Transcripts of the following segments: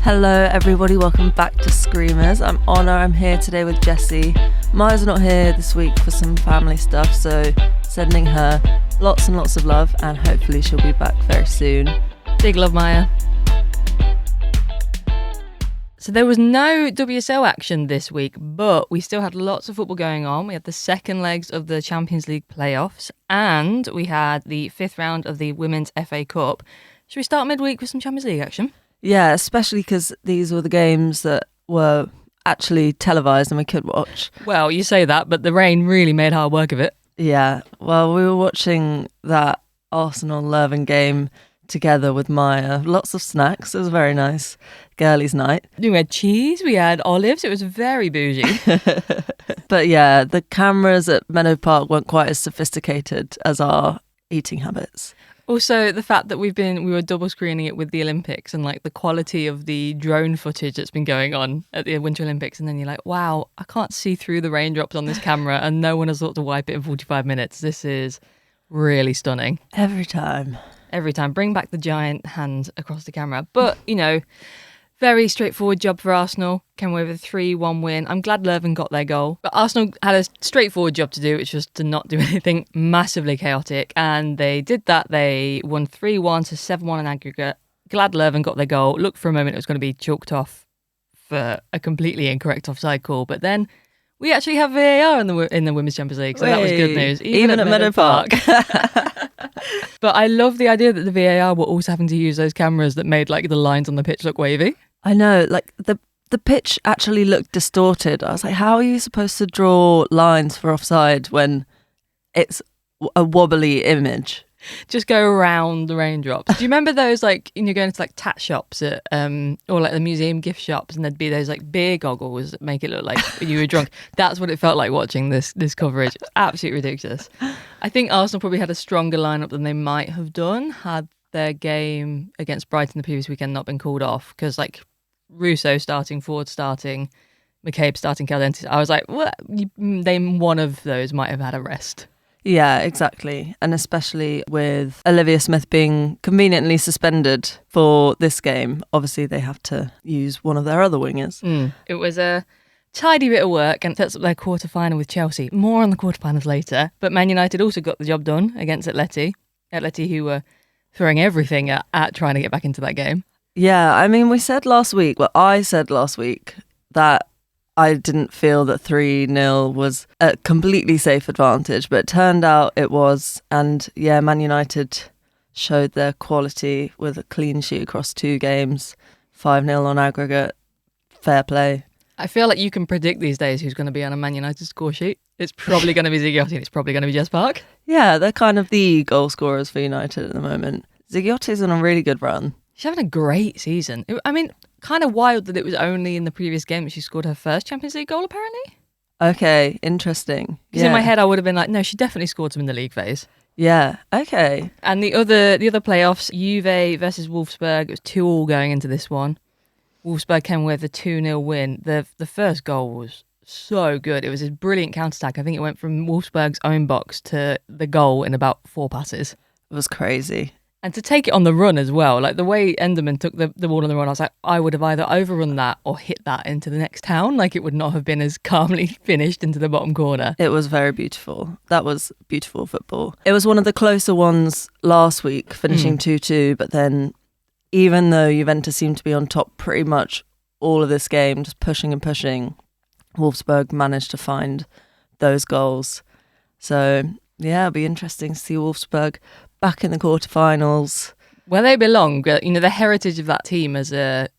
Hello everybody, welcome back to Screamers. I'm Honor, I'm here today with Jessie. Maya's not here this week for some family stuff, so sending her lots and lots of love and hopefully she'll be back very soon. Big love, Maya. So there was no WSL action this week, but we still had lots of football going on. We had the second legs of the Champions League playoffs and we had the fifth round of the Women's FA Cup. Should we start midweek with some Champions League action? Yeah, especially because these were the games that were actually televised and we could watch. Well, you say that, but the rain really made hard work of it. Yeah, well, we were watching that Arsenal-Leuven game together with Maya. Lots of snacks. It was a very nice girlies' night. We had cheese, we had olives. It was very bougie. But yeah, the cameras at Meadow Park weren't quite as sophisticated as our eating habits. Also, the fact that we were double screening it with the Olympics and like the quality of the drone footage that's been going on at the Winter Olympics, and then you're like, wow, I can't see through the raindrops on this camera and no one has thought to wipe it in 45 minutes. This is really stunning. Every time. Bring back the giant hand across the camera. But, you know, very straightforward job for Arsenal. Came away with a 3-1 win. I'm glad Leuven got their goal. But Arsenal had a straightforward job to do, which was to not do anything massively chaotic. And they did that. They won 3-1 to 7-1 in aggregate. Glad Leuven got their goal. Looked for a moment it was going to be chalked off for a completely incorrect offside call. But then we actually have VAR in the Women's Champions League. So that was good news. Even at Meadow Park. But I love the idea that the VAR were also having to use those cameras that made like the lines on the pitch look wavy. I know, like the pitch actually looked distorted. I was like, how are you supposed to draw lines for offside when it's a wobbly image? Just go around the raindrops. Do you remember those, like, you're going to like tat shops at or like the museum gift shops, and there'd be those like beer goggles that make it look like you were drunk? That's what it felt like watching this coverage. Absolutely ridiculous. I think Arsenal probably had a stronger lineup than they might have done had their game against Brighton the previous weekend not been called off, because like Russo starting, Ford starting, McCabe starting, Caldentis. I was like, what? One of those might have had a rest. Yeah, exactly. And especially with Olivia Smith being conveniently suspended for this game, obviously they have to use one of their other wingers. It was a tidy bit of work and sets up their quarter-final with Chelsea. More on the quarter-finals later. But Man United also got the job done against Atleti. Atleti, who were throwing everything at trying to get back into that game. Yeah, I mean, I said last week that I didn't feel that 3-0 was a completely safe advantage, but it turned out it was. And yeah, Man United showed their quality with a clean sheet across 2 games, 5-0 on aggregate. Fair play. I feel like you can predict these days who's going to be on a Man United score sheet. It's probably going to be Ziggiotti and it's probably going to be Jess Park. Yeah, they're kind of the goal scorers for United at the moment. Ziggiotti's on a really good run. She's having a great season. I mean, kind of wild that it was only in the previous game that she scored her first Champions League goal, apparently. Okay, interesting. Because in my head, I would have been like, no, she definitely scored some in the league phase. Yeah, okay. And the other playoffs, Juve versus Wolfsburg, it was 2-2 going into this one. Wolfsburg came with a 2-0 win. The first goal was so good. It was a brilliant counter-attack. I think it went from Wolfsburg's own box to the goal in about 4 passes. It was crazy. And to take it on the run as well, like the way Enderman took the ball on the run, I was like, I would have either overrun that or hit that into the next town. Like it would not have been as calmly finished into the bottom corner. It was very beautiful. That was beautiful football. It was one of the closer ones last week, finishing 2-2. But then even though Juventus seemed to be on top pretty much all of this game, just pushing and pushing, Wolfsburg managed to find those goals. So yeah, it'll be interesting to see Wolfsburg back in the quarterfinals. Where they belong, you know, the heritage of that team as a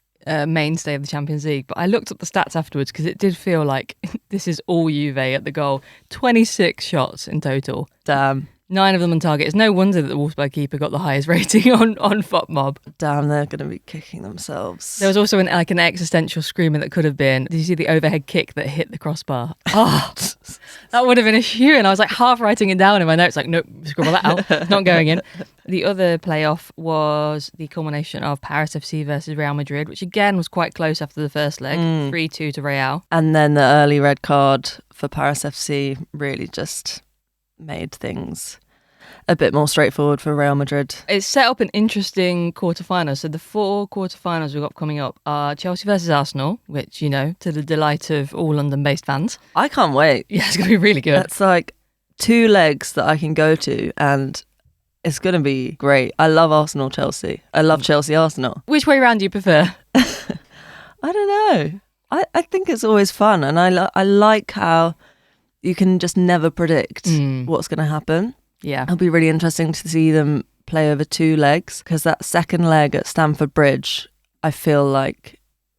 mainstay of the Champions League. But I looked up the stats afterwards because it did feel like this is all Juve at the goal. 26 shots in total. Damn. 9 of them on target. It's no wonder that the Wolfsburg keeper got the highest rating on FOTMob. Damn, they're going to be kicking themselves. There was also an existential screamer that could have been. Did you see the overhead kick that hit the crossbar? Oh, that would have been a shoe. And I was like half writing it down in my notes, like, nope, scribble that out. It's not going in. The other playoff was the culmination of Paris FC versus Real Madrid, which again was quite close after the first leg, 3-2 to Real. And then the early red card for Paris FC really just made things a bit more straightforward for Real Madrid. It's set up an interesting quarterfinals. So the 4 quarterfinals we've got coming up are Chelsea versus Arsenal, which, you know, to the delight of all London-based fans. I can't wait. Yeah, it's going to be really good. That's like 2 legs that I can go to, and it's going to be great. I love Arsenal-Chelsea. I love Chelsea-Arsenal. Which way round do you prefer? I don't know. I think it's always fun, and I like how you can just never predict what's going to happen. Yeah. It'll be really interesting to see them play over 2 legs, because that second leg at Stamford Bridge, I feel like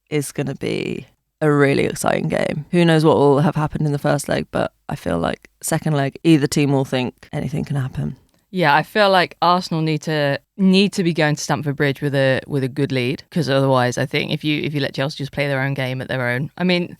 is going to be a really exciting game. Who knows what will have happened in the first leg, but I feel like second leg, either team will think anything can happen. Yeah, I feel like Arsenal need to be going to Stamford Bridge with a good lead, because otherwise, I think if you let Chelsea just play their own game at their own, I mean,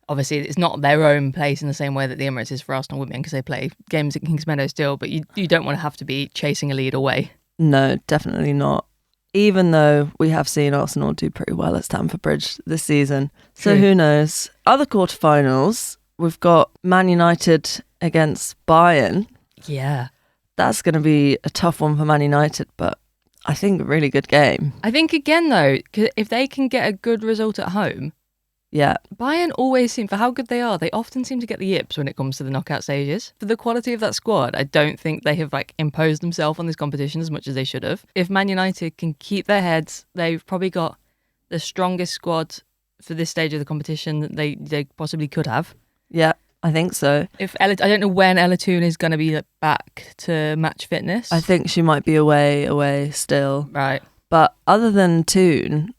obviously it's not their own place in the same way that the Emirates is for Arsenal women, because they play games at Kings Meadow still, but you don't want to have to be chasing a lead away. No, definitely not. Even though we have seen Arsenal do pretty well at Stamford Bridge this season. So who knows? Other quarterfinals, we've got Man United against Bayern. Yeah. That's going to be a tough one for Man United, but I think a really good game. I think, again, though, if they can get a good result at home, yeah, Bayern always seem, for how good they are, they often seem to get the yips when it comes to the knockout stages. For the quality of that squad, I don't think they have imposed themselves on this competition as much as they should have. If Man United can keep their heads, they've probably got the strongest squad for this stage of the competition that they possibly could have. Yeah, I think so. I don't know when Ella Toone is going to be back to match fitness. I think she might be away still. Right. But other than Toone,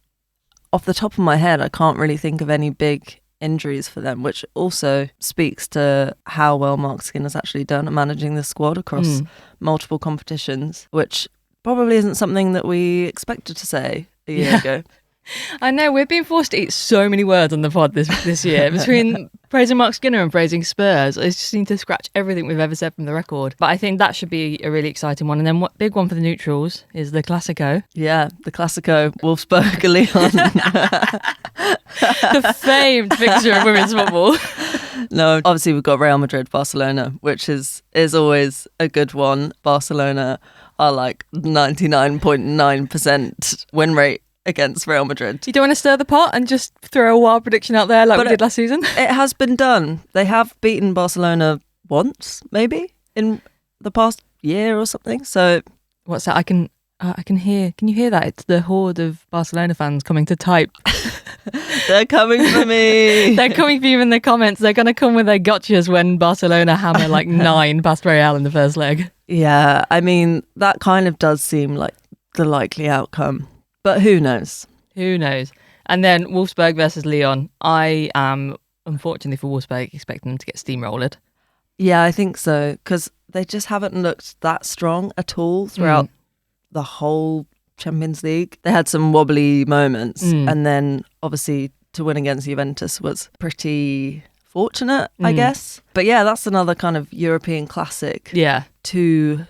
off the top of my head, I can't really think of any big injuries for them, which also speaks to how well Mark Skinner's actually done at managing the squad across multiple competitions, which probably isn't something that we expected to say a year ago. I know, we're being forced to eat so many words on the pod this year. Between praising Mark Skinner and praising Spurs, I just need to scratch everything we've ever said from the record. But I think that should be a really exciting one. And then what big one for the neutrals is the Classico. Yeah, the Classico, Wolfsburg-Lyon. The famed fixture of women's football. No, obviously we've got Real Madrid-Barcelona, which is always a good one. Barcelona are 99.9% win rate against Real Madrid. You don't want to stir the pot and just throw a wild prediction out there we did last season? It has been done. They have beaten Barcelona once, maybe, in the past year or something. So what's that? I can hear. Can you hear that? It's the horde of Barcelona fans coming to type. They're coming for me. They're coming for you in the comments. They're going to come with their gotchas when Barcelona hammer 9 past Real in the first leg. Yeah, I mean, that kind of does seem like the likely outcome. But who knows? Who knows? And then Wolfsburg versus Lyon. I am, unfortunately for Wolfsburg, expecting them to get steamrolled. Yeah, I think so, because they just haven't looked that strong at all throughout the whole Champions League. They had some wobbly moments, and then obviously to win against Juventus was pretty fortunate, I guess. But yeah, that's another kind of European classic. Yeah. 2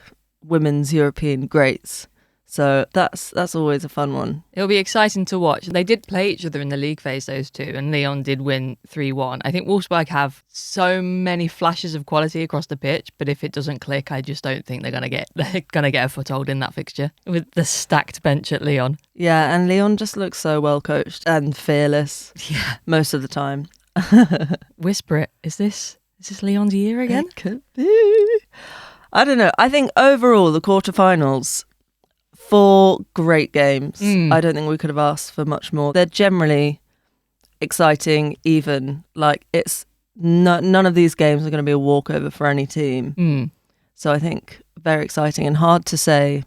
women's European greats. So that's always a fun one. It'll be exciting to watch. They did play each other in the league phase, those two, and Lyon did win 3-1. I think Wolfsburg have so many flashes of quality across the pitch, but if it doesn't click, I just don't think they're gonna get a foothold in that fixture with the stacked bench at Lyon. Yeah, and Lyon just looks so well coached and fearless. Yeah, most of the time. Whisper it. Is this Lyon's year again? It could be. I don't know. I think overall the quarterfinals, 4 great games. I don't think we could have asked for much more. They're generally exciting, even. It's none of these games are going to be a walkover for any team. So I think very exciting and hard to say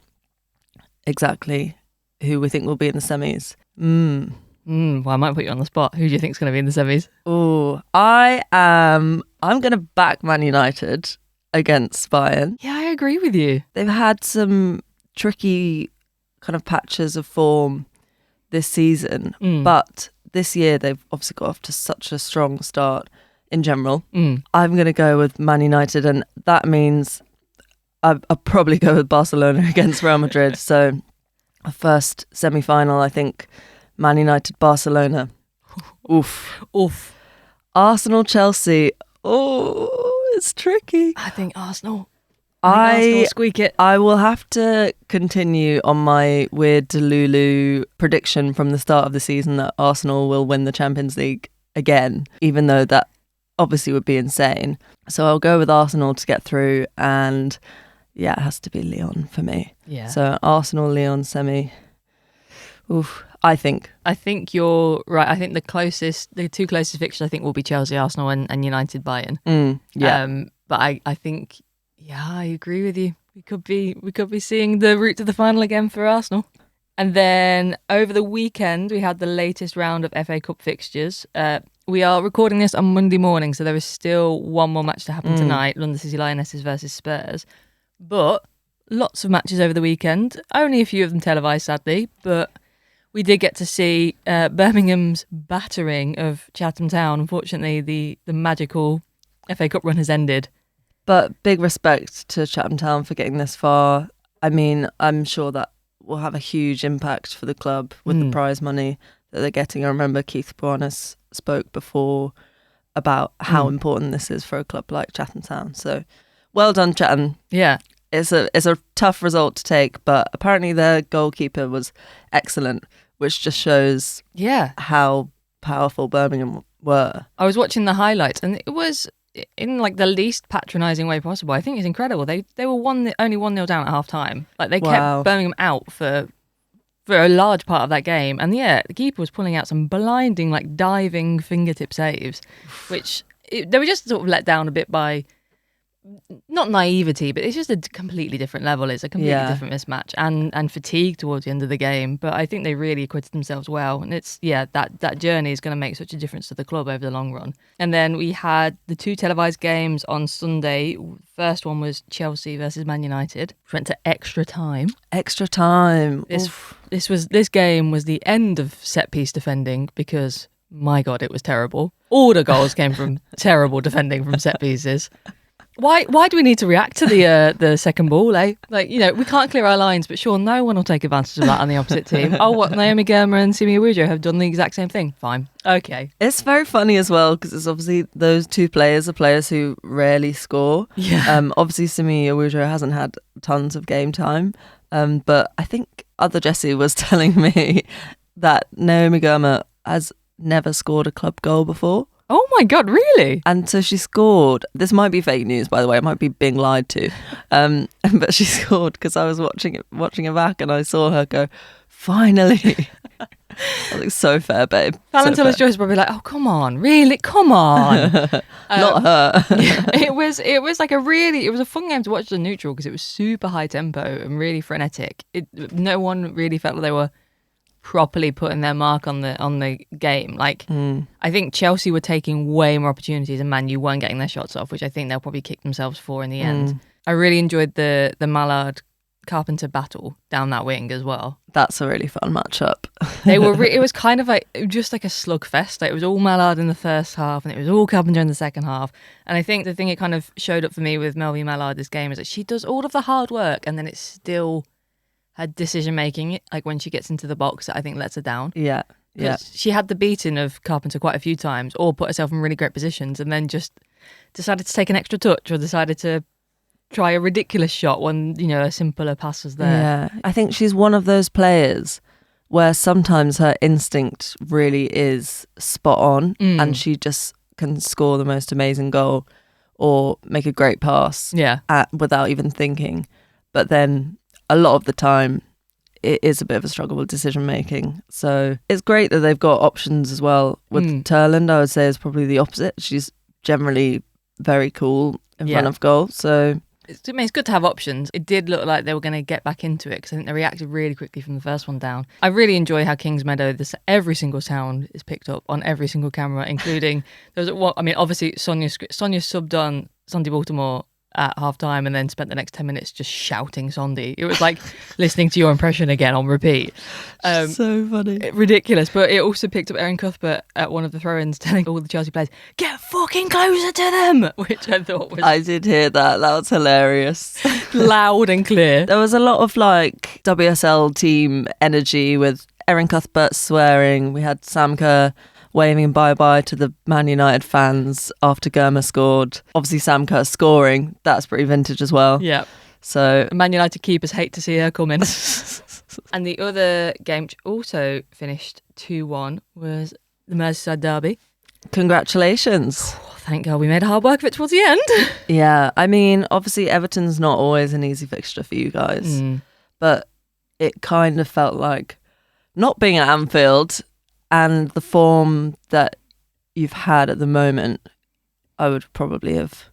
exactly who we think will be in the semis. Well, I might put you on the spot. Who do you think is going to be in the semis? Oh, I'm going to back Man United against Bayern. Yeah, I agree with you. They've had some tricky kind of patches of form this season, but this year they've obviously got off to such a strong start in general. I'm going to go with Man United, and that means I'll probably go with Barcelona against Real Madrid. So a first semi-final, I think Man United, Barcelona. Oof. Arsenal, Chelsea. Oh, it's tricky. I think Arsenal. Arsenal squeak it. I will have to continue on my weird Delulu prediction from the start of the season that Arsenal will win the Champions League again, even though that obviously would be insane. So I'll go with Arsenal to get through, and yeah, it has to be Lyon for me. Yeah. So Arsenal-Lyon semi. Oof, I think you're right. I think the two closest fixtures I think will be Chelsea, Arsenal, and United Bayern. Yeah. But I think, yeah, I agree with you. We could be seeing the route to the final again for Arsenal. And then over the weekend, we had the latest round of FA Cup fixtures. We are recording this on Monday morning, so there is still one more match to happen tonight, London City Lionesses versus Spurs. But lots of matches over the weekend. Only a few of them televised, sadly, but we did get to see Birmingham's battering of Chatham Town. Unfortunately, the magical FA Cup run has ended. But big respect to Chatham Town for getting this far. I mean, I'm sure that will have a huge impact for the club with the prize money that they're getting. I remember Keith Buonis spoke before about how important this is for a club like Chatham Town. So well done, Chatham. Yeah. It's a tough result to take, but apparently their goalkeeper was excellent, which just shows how powerful Birmingham were. I was watching the highlights, and it was in like the least patronising way possible. I think it's incredible. They were only 1-0 down at half time. Like they kept Birmingham out for a large part of that game. And yeah, the keeper was pulling out some blinding, like diving fingertip saves, which they were just sort of let down a bit by not naivety, but it's just a completely different level. It's a completely different mismatch and fatigue towards the end of the game. But I think they really acquitted themselves well. And it's, that journey is going to make such a difference to the club over the long run. And then we had the two televised games on Sunday. First one was Chelsea versus Man United, which went to extra time. Extra time. This game was the end of set piece defending because, my God, it was terrible. All the goals came from terrible defending from set pieces. Why do we need to react to the second ball, eh? Like, we can't clear our lines, but sure, no one will take advantage of that on the opposite team. Oh, what, Naomi Girma and Simi Awujo have done the exact same thing? Fine. Okay. It's very funny as well, because it's obviously those two players are players who rarely score. Yeah. Obviously, Simi Awujo hasn't had tons of game time, but I think other Jessie was telling me that Naomi Girma has never scored a club goal before. Oh my God, really? And so she scored. This might be fake news, by the way. It might be being lied to. But she scored because I was watching it back and I saw her go, finally. I was like, so fair, babe. Valentine's Joyce was probably like, oh, come on, really? Come on. Not her. It was like it was a fun game to watch as a neutral because it was super high tempo and really frenetic. No one really felt like they were properly putting their mark on the game. Like, I think Chelsea were taking way more opportunities and Man U weren't getting their shots off, which I think they'll probably kick themselves for in the end. I really enjoyed the Mallard Carpenter battle down that wing as well. That's a really fun matchup. It was kind of like just like a slugfest. Like, it was all Mallard in the first half and it was all Carpenter in the second half. And I think the thing it kind of showed up for me with Melvie Mallard this game is that she does all of the hard work and then it's still her decision making, like when she gets into the box, that I think lets her down. Yeah. She had the beating of Carpenter quite a few times, or put herself in really great positions, and then just decided to take an extra touch, or decided to try a ridiculous shot when a simpler pass was there. Yeah, I think she's one of those players where sometimes her instinct really is spot on, and she just can score the most amazing goal or make a great pass, without even thinking. But then a lot of the time it is a bit of a struggle with decision making. So it's great that they've got options as well. With Turland, I would say, is probably the opposite. She's generally very cool in front of goal. So it's good to have options. It did look like they were going to get back into it because I think they reacted really quickly from the first one down. I really enjoy how Kingsmeadow, every single sound is picked up on every single camera, including obviously Sonia subbed on Sandy Baltimore at half time and then spent the next 10 minutes just shouting Sondi. It was like listening to your impression again on repeat. So funny. Ridiculous. But it also picked up Erin Cuthbert at one of the throw-ins telling all the Chelsea players, get fucking closer to them, which I thought was... I did hear that. That was hilarious. Loud and clear. There was a lot of like WSL team energy with Erin Cuthbert swearing. We had Sam Kerr waving bye-bye to the Man United fans after Germa scored. Obviously, Sam Kerr scoring. That's pretty vintage as well. Yeah. So Man United keepers hate to see her come in. And the other game, which also finished 2-1, was the Merseyside derby. congratulations. Oh, thank God we made hard work of it towards the end. Yeah, I mean, obviously Everton's not always an easy fixture for you guys, but it kind of felt like not being at Anfield and the form that you've had at the moment, I would probably have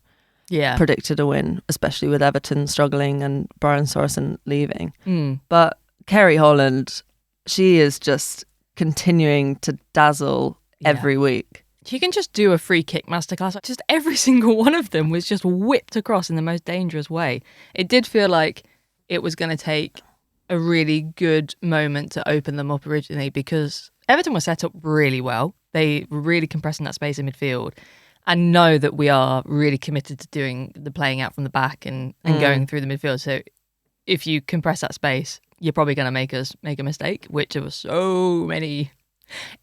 predicted a win, especially with Everton struggling and Brian Sorensen leaving. But Kerry Holland, she is just continuing to dazzle every week. She can just do a free kick masterclass. Just every single one of them was just whipped across in the most dangerous way. It did feel like it was going to take a really good moment to open them up originally, because Everton were set up really well. They were really compressing that space in midfield, and know that we are really committed to doing the playing out from the back and going through the midfield. So if you compress that space, you're probably going to make a mistake, which there were so many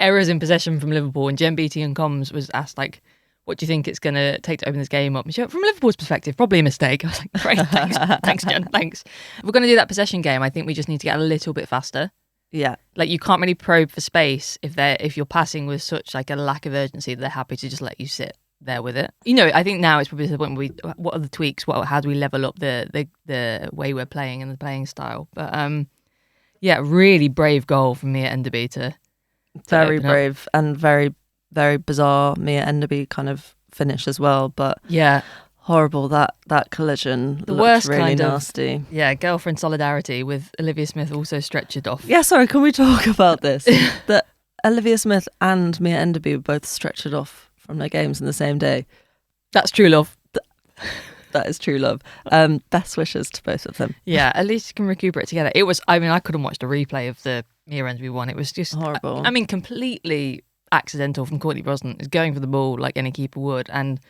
errors in possession from Liverpool. And Jen Beattie and Comms was asked, like, what do you think it's going to take to open this game up? And she went, from Liverpool's perspective, probably a mistake. I was like, great, thanks, Jen, thanks. If we're going to do that possession game, I think we just need to get a little bit faster. Yeah. Like, you can't really probe for space if you're passing with such like a lack of urgency that they're happy to just let you sit there with it. You know, I think now it's probably the point where what are the tweaks? How do we level up the way we're playing and the playing style? But yeah, really brave goal from Mia Enderby to very brave and very, very bizarre Mia Enderby kind of finish as well. But yeah, horrible that collision. The looked worst really kind nasty. Of girlfriend solidarity with Olivia Smith also stretchered off. Yeah, sorry, can we talk about this? That Olivia Smith and Mia Enderby were both stretchered off from their games in the same day. That's true love. That is true love. Best wishes to both of them. Yeah, at least you can recuperate together. It was, I mean, I couldn't watch the replay of the Mia Enderby one. It was just horrible. I mean, completely accidental from Courtney Brosnan. Is going for the ball like any keeper would, and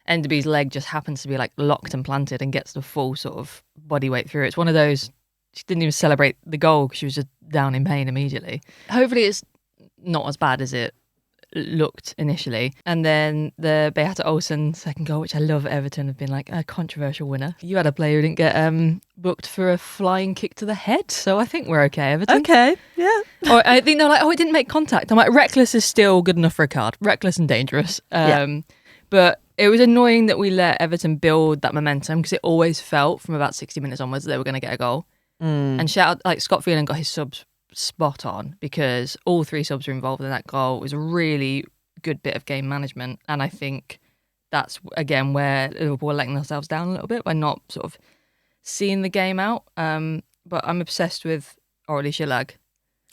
Enderby's leg just happens to be like locked and planted and gets the full sort of body weight through. It's one of those, she didn't even celebrate the goal because she was just down in pain immediately. Hopefully it's not as bad as it looked initially. And then the Beata Olsen second goal, which I love, Everton have been like a controversial winner. You had a player who didn't get booked for a flying kick to the head, so I think we're okay, Everton. Okay, yeah. Or I think they're like, oh, it didn't make contact. I'm like, reckless is still good enough for a card. Reckless and dangerous. But it was annoying that we let Everton build that momentum, because it always felt from about 60 minutes onwards that they were going to get a goal. And shout out, like, Scott Phelan got his subs spot on, because all three subs were involved in that goal. It was a really good bit of game management, and I think that's again where Liverpool are letting themselves down a little bit by not sort of seeing the game out. But I'm obsessed with Aurelie Schillag.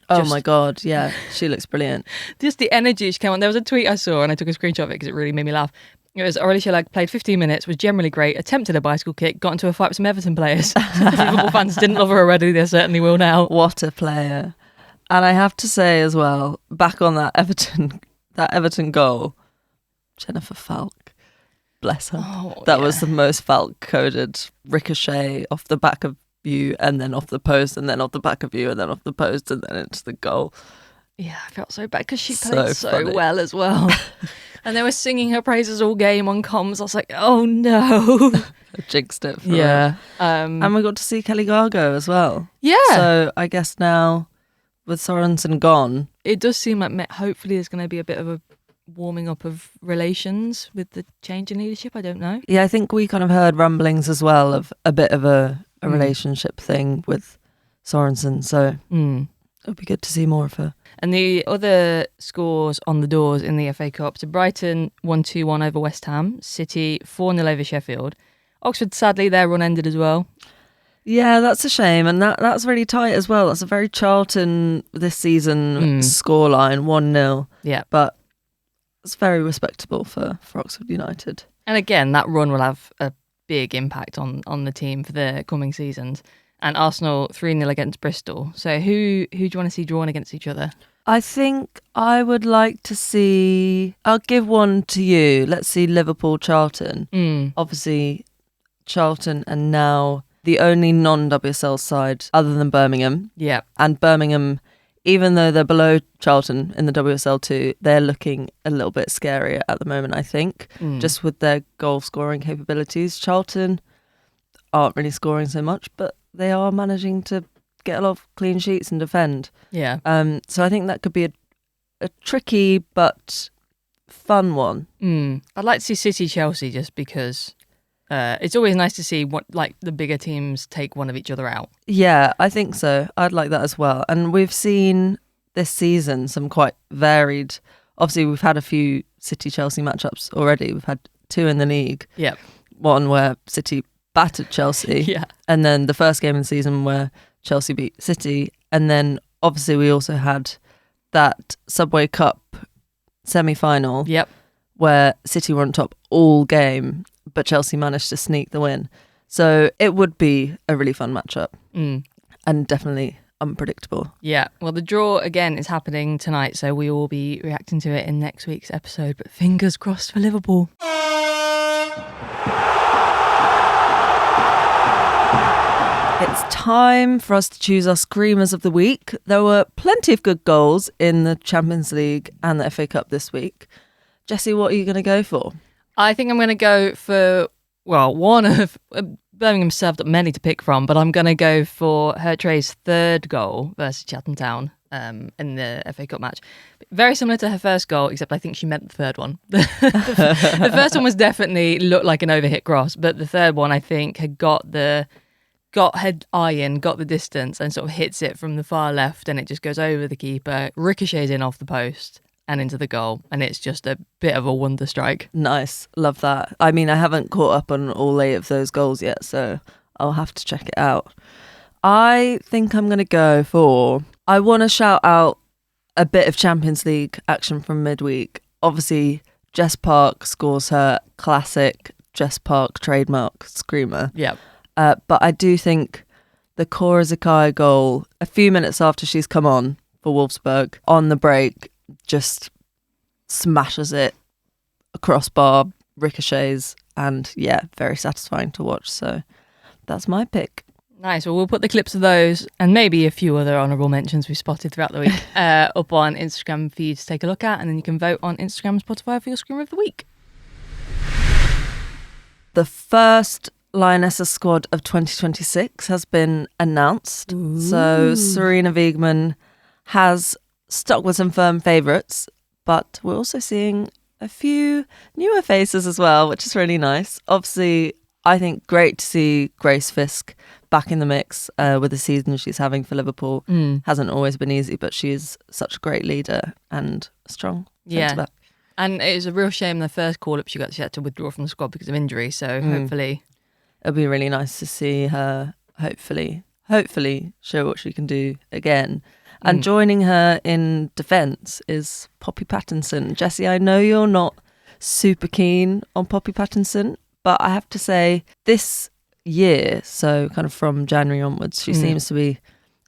Oh my God, yeah, she looks brilliant. Just the energy she came on. There was a tweet I saw and I took a screenshot of it because it really made me laugh. It was Aurelie Schillag played 15 minutes, was generally great, attempted a bicycle kick, got into a fight with some Everton players. Liverpool fans didn't love her already, they certainly will now. What a player. And I have to say as well, back on that Everton goal, Jennifer Falk, bless her. That was the most Falk-coded ricochet off the back of you, and then off the post, and then off the back of you, and then off the post, and then into the goal. Yeah, I felt so bad because she played so funny. well as well. And they were singing her praises all game on comms. I was like, oh no. I jinxed it for her. And we got to see Kelly Gargo as well. Yeah. So I guess now, with Sorensen gone, it does seem like hopefully there's going to be a bit of a warming up of relations with the change in leadership. I don't know. Yeah, I think we kind of heard rumblings as well of a bit of a relationship thing with Sorensen. So it'll be good to see more of her. And the other scores on the doors in the FA Cup: so Brighton won 2-1 over West Ham, City 4-0 over Sheffield. Oxford, sadly, their run ended as well. Yeah, that's a shame, and that's really tight as well. That's a very Charlton this season scoreline, 1-0. Yeah, but it's very respectable for Oxford United. And again, that run will have a big impact on the team for the coming seasons. And Arsenal 3-0 against Bristol. So who do you want to see drawn against each other? I think I would like to see... I'll give one to you. Let's see Liverpool-Charlton. Obviously, Charlton are now the only non-WSL side other than Birmingham. Yeah. And Birmingham, even though they're below Charlton in the WSL2, they're looking a little bit scarier at the moment, I think, just with their goal scoring capabilities. Charlton aren't really scoring so much, but they are managing to get a lot of clean sheets and defend. Yeah. So I think that could be a tricky but fun one. I'd like to see City Chelsea just because it's always nice to see what like the bigger teams take one of each other out. Yeah, I think so. I'd like that as well. And we've seen this season some quite varied. Obviously, we've had a few City-Chelsea matchups already. We've had 2 in the league. Yep. One where City battered Chelsea. Yeah. And then the first game of the season where Chelsea beat City. And then obviously we also had that Subway Cup semi-final. Yep. Where City were on top all game, but Chelsea managed to sneak the win. So it would be a really fun matchup and definitely unpredictable. Yeah, well, the draw again is happening tonight, so we will be reacting to it in next week's episode, but fingers crossed for Liverpool. It's time for us to choose our Screamers of the Week. There were plenty of good goals in the Champions League and the FA Cup this week. Jessie, what are you going to go for? I think I'm going to go for, well, one of Birmingham served up many to pick from, but I'm going to go for Hertray's third goal versus Chatham Town in the FA Cup match. Very similar to her first goal, except I think she meant the third one. The first one was definitely looked like an overhit cross, but the third one I think had got her eye in, got the distance, and sort of hits it from the far left, and it just goes over the keeper, ricochets in off the post and into the goal, and it's just a bit of a wonder strike. Nice. Love that. I mean, I haven't caught up on all 8 of those goals yet, so I'll have to check it out. I think I'm going to go for... I want to shout out a bit of Champions League action from midweek. Obviously, Jess Park scores her classic Jess Park trademark screamer. Yeah. But I do think the Cora Zakai goal, a few minutes after she's come on for Wolfsburg, on the break, just smashes it across bar, ricochets, and yeah, very satisfying to watch. So that's my pick. Nice. Well, we'll put the clips of those and maybe a few other honourable mentions we spotted throughout the week up on Instagram for you to take a look at, and then you can vote on Instagram and Spotify for your Screamer of the Week. The first Lionesses squad of 2026 has been announced. Ooh. So Sarina Wiegman has stuck with some firm favourites, but we're also seeing a few newer faces as well, which is really nice. Obviously, I think great to see Grace Fisk back in the mix with the season she's having for Liverpool. Hasn't always been easy, but she is such a great leader and strong. Yeah. And it was a real shame the first call-up she had to withdraw from the squad because of injury, so hopefully... It'll be really nice to see her hopefully show what she can do again. And joining her in defence is Poppy Pattinson. Jessie, I know you're not super keen on Poppy Pattinson, but I have to say this year, so kind of from January onwards, she seems to be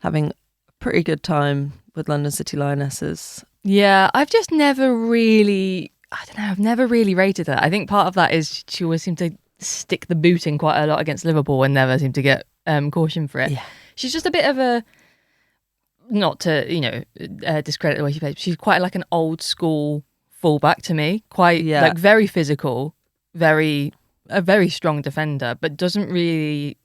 having a pretty good time with London City Lionesses. Yeah, I've just never really, I've never really rated her. I think part of that is she always seemed to stick the boot in quite a lot against Liverpool and never seemed to get caution for it. Yeah. She's just a bit of a, not to, discredit the way she plays, she's quite like an old school fullback to me. Quite like very physical, a very strong defender, but doesn't really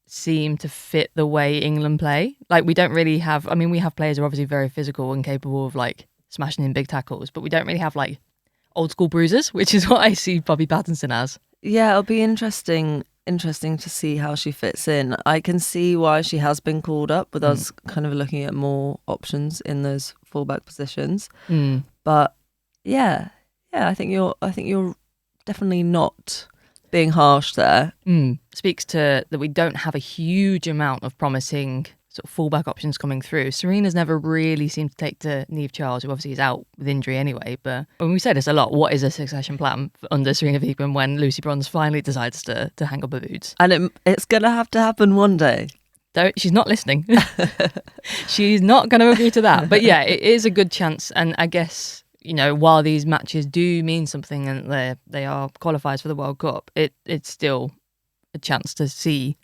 seem to fit the way England play. Like we don't really have, we have players who are obviously very physical and capable of like smashing in big tackles, but we don't really have like old school bruisers, which is what I see Poppy Pattinson as. Yeah, it'll be interesting to see how she fits in. I can see why she has been called up with us kind of looking at more options in those fullback positions. But yeah, I think you're definitely not being harsh there. Speaks to that we don't have a huge amount of promising sort of fullback options coming through. Sarina's never really seemed to take to Niamh Charles, who obviously is out with injury anyway. But when we say this a lot, what is a succession plan under Sarina Wiegman when Lucy Bronze finally decides to hang up her boots? And it's going to have to happen one day. She's not listening. She's not going to agree to that. But yeah, it is a good chance. And I guess, while these matches do mean something and they are qualifiers for the World Cup, it's still a chance to see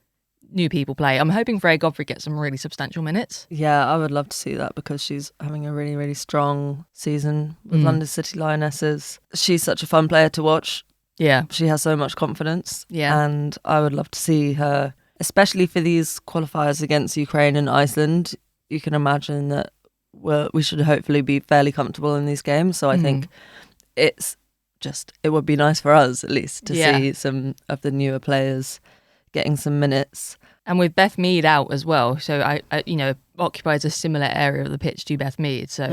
new people play. I'm hoping Freya Godfrey gets some really substantial minutes. Yeah, I would love to see that because she's having a really, really strong season with London City Lionesses. She's such a fun player to watch. Yeah. She has so much confidence. Yeah. And I would love to see her, especially for these qualifiers against Ukraine and Iceland. You can imagine that we should hopefully be fairly comfortable in these games. So I think it would be nice for us at least to see some of the newer players getting some minutes. And with Beth Mead out as well, so I occupies a similar area of the pitch to Beth Mead, so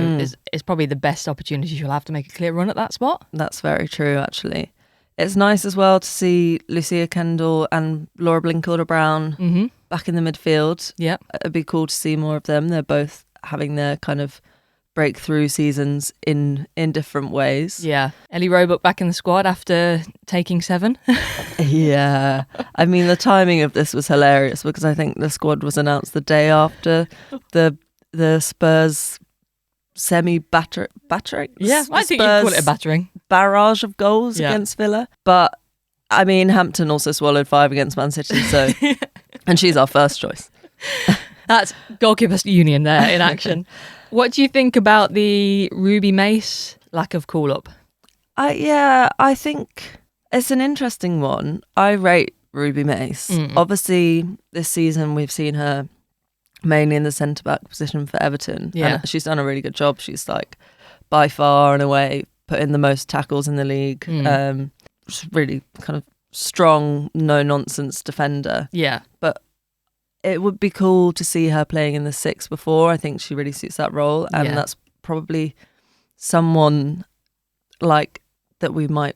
it's probably the best opportunity she'll have to make a clear run at that spot. That's very true, actually. It's nice as well to see Lucia Kendall and Laura Blinkilder-Brown back in the midfield. Yeah, it'd be cool to see more of them. They're both having their kind of breakthrough seasons in different ways. Yeah. Ellie Roebuck back in the squad after taking 7. Yeah. I mean, the timing of this was hilarious because I think the squad was announced the day after the Spurs battering. Yeah, I think you'd call it a battering. Barrage of goals against Villa. But, I mean, Hampton also swallowed 5 against Man City, so... and she's our first choice. That's goalkeeper union there in action. What do you think about the Ruby Mace lack of call-up? I think it's an interesting one. I rate Ruby Mace. Obviously, this season we've seen her mainly in the centre-back position for Everton. Yeah. And she's done a really good job. She's like, by far and away, put in the most tackles in the league. She's really kind of strong, no-nonsense defender. Yeah. But it would be cool to see her playing in the 6 before. I think she really suits that role. And that's probably someone like that we might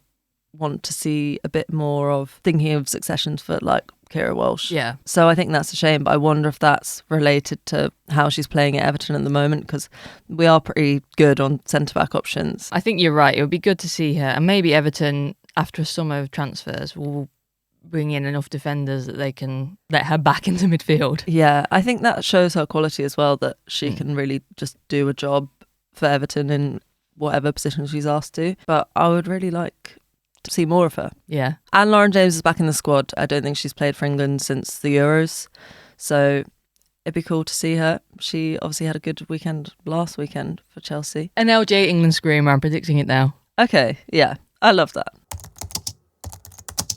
want to see a bit more of, thinking of successions for like Kira Walsh. Yeah. So I think that's a shame, but I wonder if that's related to how she's playing at Everton at the moment, because we are pretty good on centre-back options. I think you're right. It would be good to see her. And maybe Everton, after a summer of transfers, will bring in enough defenders that they can let her back into midfield. Yeah, I think that shows her quality as well, that she can really just do a job for Everton in whatever position she's asked to. But I would really like to see more of her. Yeah. And Lauren James is back in the squad. I don't think she's played for England since the Euros. So it'd be cool to see her. She obviously had a good weekend last weekend for Chelsea. An LJ England screamer, I'm predicting it now. Okay, yeah, I love that.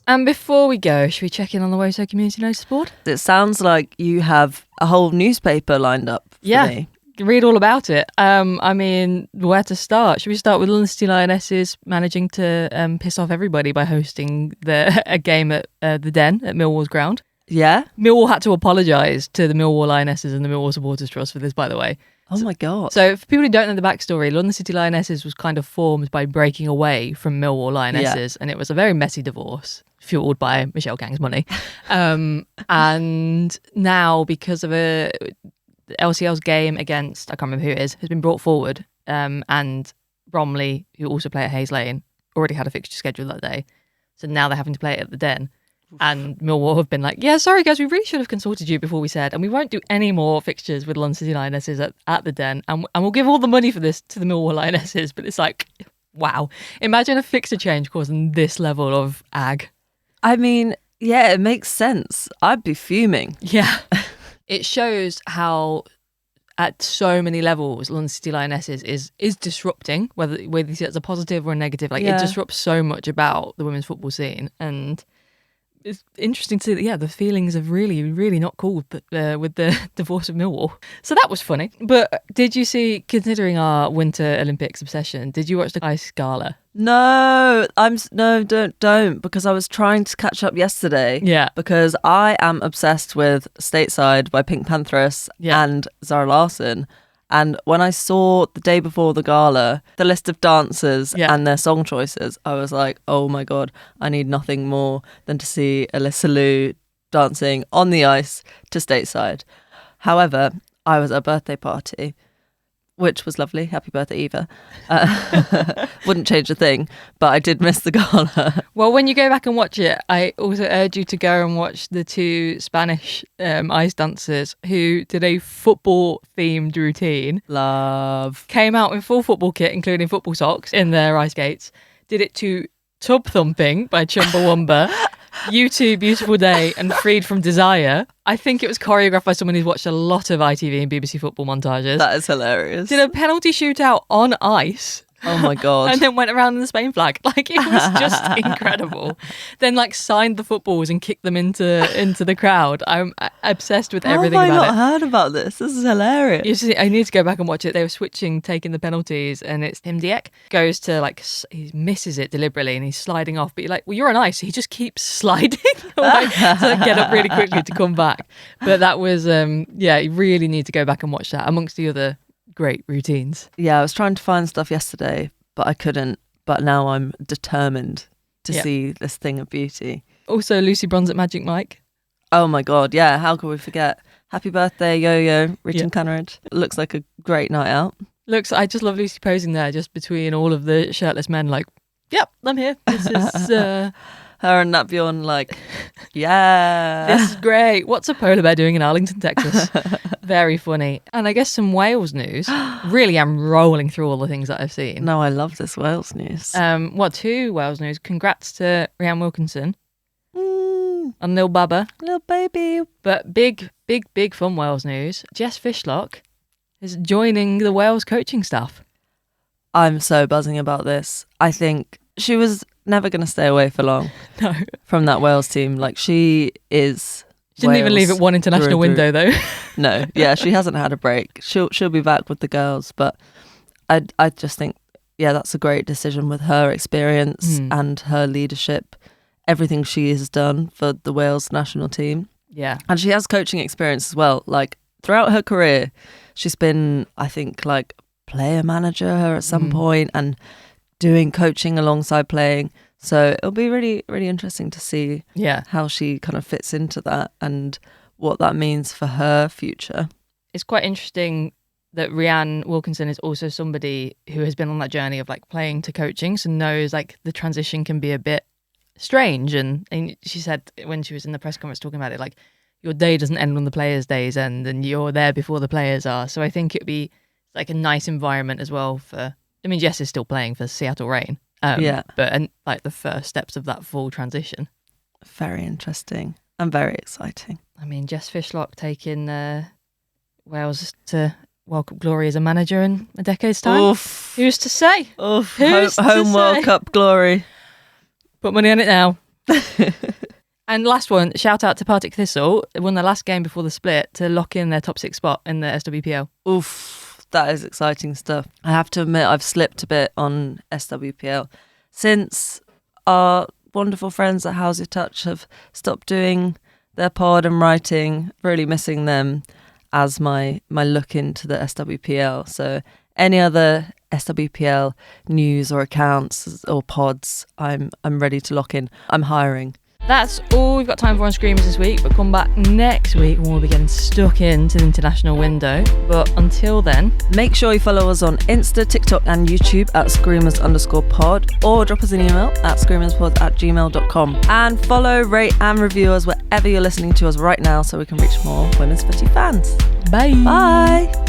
And before we go, should we check in on the Woso Community Noticeboard? It sounds like you have a whole newspaper lined up for me. Read all about it. I mean, where to start? Should we start with London City Lionesses managing to piss off everybody by hosting a game at the Den at Millwall's ground? Yeah? Millwall had to apologise to the Millwall Lionesses and the Millwall Supporters Trust for this, by the way. Oh my God. So for people who don't know the backstory, London City Lionesses was kind of formed by breaking away from Millwall Lionesses, and it was a very messy divorce, fueled by Michelle Gang's money. And now, because of LCL's game against, I can't remember who it is, has been brought forward, and Bromley, who also play at Hayes Lane, already had a fixture scheduled that day. So now they're having to play it at the Den. And Millwall have been like, yeah, sorry guys, we really should have consulted you before we said, and we won't do any more fixtures with London City Lionesses at the Den, and we'll give all the money for this to the Millwall Lionesses. But it's like, wow, imagine a fixture change causing this level of ag. I mean, yeah, it makes sense. I'd be fuming. Yeah. It shows how at so many levels London City Lionesses is disrupting, whether you see it as a positive or a negative. Like, it disrupts so much about the women's football scene, and it's interesting to see that, the feelings are really, really not cool with the divorce of Millwall. So that was funny. But did you see, considering our Winter Olympics obsession, did you watch the Ice Gala? No, don't, because I was trying to catch up yesterday. Yeah. Because I am obsessed with Stateside by Pink Pantheress and Zara Larsson. And when I saw the day before the gala, the list of dancers and their song choices, I was like, oh my God, I need nothing more than to see Alyssa Liu dancing on the ice to Stateside. However, I was at a birthday party, which was lovely. Happy birthday, Eva. Wouldn't change a thing, but I did miss the gala. Well, when you go back and watch it, I also urge you to go and watch the 2 Spanish ice dancers who did a football-themed routine. Love. Came out in full football kit, including football socks, in their ice skates. Did it to Tub Thumping by Chumbawamba, U2 Beautiful Day, and Freed from Desire. I think it was choreographed by someone who's watched a lot of ITV and BBC football montages. That is hilarious. Did a penalty shootout on ice. Oh my God. And then went around in the Spain flag. Like, it was just incredible. Then, like, signed the footballs and kicked them into the crowd. I'm obsessed with everything about it. How have I not heard about this? This is hilarious. I need to go back and watch it. They were taking the penalties, and it's Tim Dieck goes to, like, he misses it deliberately and he's sliding off. But you're like, well, you're on ice. So he just keeps sliding away to get up really quickly to come back. But that was, you really need to go back and watch that amongst the other great routines. Yeah, I was trying to find stuff yesterday, but I couldn't. But now I'm determined to see this thing of beauty. Also, Lucy Bronze at Magic Mike. Oh my God, yeah, how could we forget? Happy birthday, Yo-Yo, Richard Canneridge. Looks like a great night out. I just love Lucy posing there just between all of the shirtless men, like, yep, I'm here. This is... Her and Nat Bjorn, like, yeah. This is great. What's a polar bear doing in Arlington, Texas? Very funny. And I guess some Wales news. Really, I'm rolling through all the things that I've seen. No, I love this Wales news. Two Wales news. Congrats to Rhiannon Wilkinson and Lil Baba. Little baby. But big fun Wales news. Jess Fishlock is joining the Wales coaching staff. I'm so buzzing about this. I think she was never going to stay away for long. No. From that Wales team. Like, she is... She didn't even leave it one international window, though. No. Yeah, she hasn't had a break. She'll be back with the girls. But I just think, yeah, that's a great decision with her experience and her leadership. Everything she has done for the Wales national team. Yeah. And she has coaching experience as well. Like, throughout her career, she's been, I think, like, player manager at some point and doing coaching alongside playing. So it'll be really, really interesting to see how she kind of fits into that and what that means for her future. It's quite interesting that Rhiannon Wilkinson is also somebody who has been on that journey of like playing to coaching, so knows like the transition can be a bit strange. And she said when she was in the press conference talking about it, like, your day doesn't end when the players' days end and you're there before the players are. So I think it'd be like a nice environment as well for... I mean, Jess is still playing for Seattle Reign. But like the first steps of that full transition. Very interesting and very exciting. I mean, Jess Fishlock taking Wales to World Cup glory as a manager in a decade's time. Oof. Who's to say? Oof. Home World Cup glory. Put money on it now. And last one, shout out to Partick Thistle. They won their last game before the split to lock in their top 6 spot in the SWPL. Oof. That is exciting stuff. I have to admit, I've slipped a bit on SWPL since our wonderful friends at How's Your Touch have stopped doing their pod and writing. Really missing them as my look into the SWPL. So any other SWPL news or accounts or pods, I'm ready to lock in. I'm hiring. That's all we've got time for on Screamers this week, but come back next week when we'll be getting stuck into the international window. But until then, make sure you follow us on Insta, TikTok and YouTube at screamers_pod, or drop us an email at screamerspod@gmail.com. And follow, rate and review us wherever you're listening to us right now so we can reach more women's footy fans. Bye. Bye.